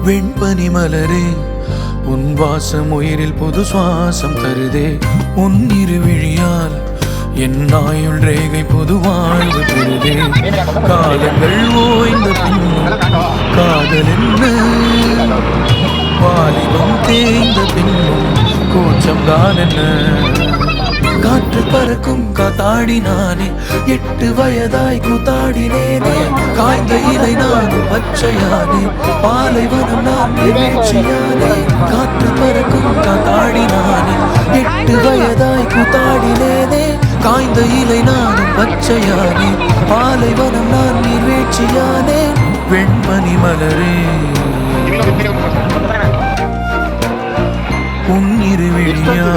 வெண்பனி மலரே உன் வாசம் உயிரில் புது சுவாசம் தருதே. உன் இருவிழியால் என் ஆயுள் ரேகை புது வாழ்வு பெறுதே. காலங்கள் ஓய்ந்த பின்னும் காதல் என்ன, வாலிபம் தேய்ந்த பின்னும் கூச்சம் தான் என்ன. காற்று பறக்கும் காத்தாடி நானே, 8 வயதாய் கூத்தாடினேனே. காய்ந்த இலை நானும் பச்சையானே, பாலைவனம் நான் வீழ்ச்சியானே. காற்று பறக்கும் காத்தாடி நானே, 8 வயதாய் கூத்தாடினேனே. காய்ந்த இலை நானும் பச்சையானே, பாலைவனம் நான் நீர்வீழ்ச்சியானே. வெண்மணி மலரே உன் இருவிழியா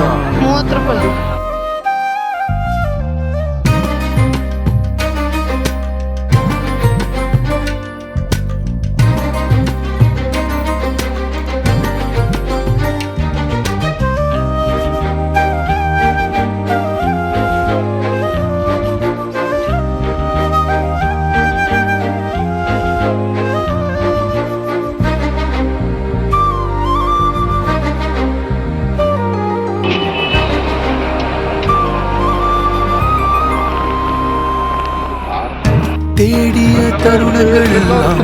தேடிய தருணங்கள் எல்லாம்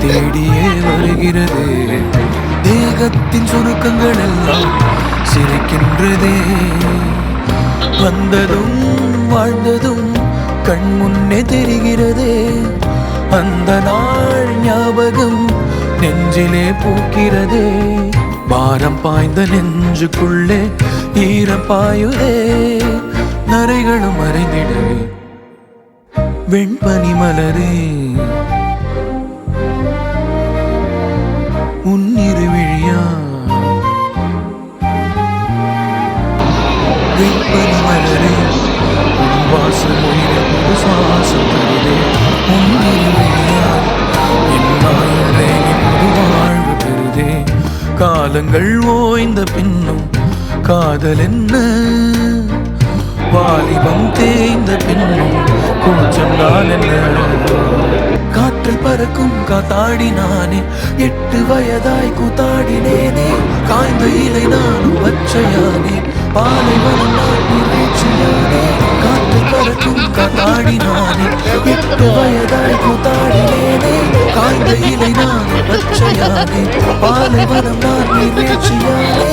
தேடியே வருகிறது. தேகத்தின் சுருக்கங்கள் எல்லாம் சிரிக்கின்றதே. வந்ததும் வாழ்ந்ததும் கண் முன்னே தெரிகிறதே. அந்த நாள் ஞாபகம் நெஞ்சிலே பூக்கிறதே. பாரம் பாய்ந்த நெஞ்சுக்குள்ளே ஈரம் பாயுதே. நரைகளும் மறைந்திடவே வெண்பனி மலரே உன் இருவிழியா. வெண்பனி மலரே உன் வாசம் உயிரில் புது சுவாசம் தருதே. உன் இருவிழியா என் ஆயுள் ரேகை புது வாழ்வு பெறுதே. காலங்கள் ஓய்ந்த பின்னும் காதல் என்ன, வாலிபம் தேய்ந்த பின்னும் கூச்சம் தான் என்ன. காற்றில் பறக்கும் காத்தாடி நானே, 8 வயதாய் கூத்தாடினேனே. காய்ந்த இலை நானும் பச்சையானே, பாலைவனம் நான் நீர்வீழ்ச்சியானே. காற்றில் பறக்கும் காத்தாடி நானே, 8 வயதாய் கூத்தாடினேனே. காய்ந்த இலை நானும் பச்சையானே, பாலைவனம் நான் நீர்வீழ்ச்சியானே.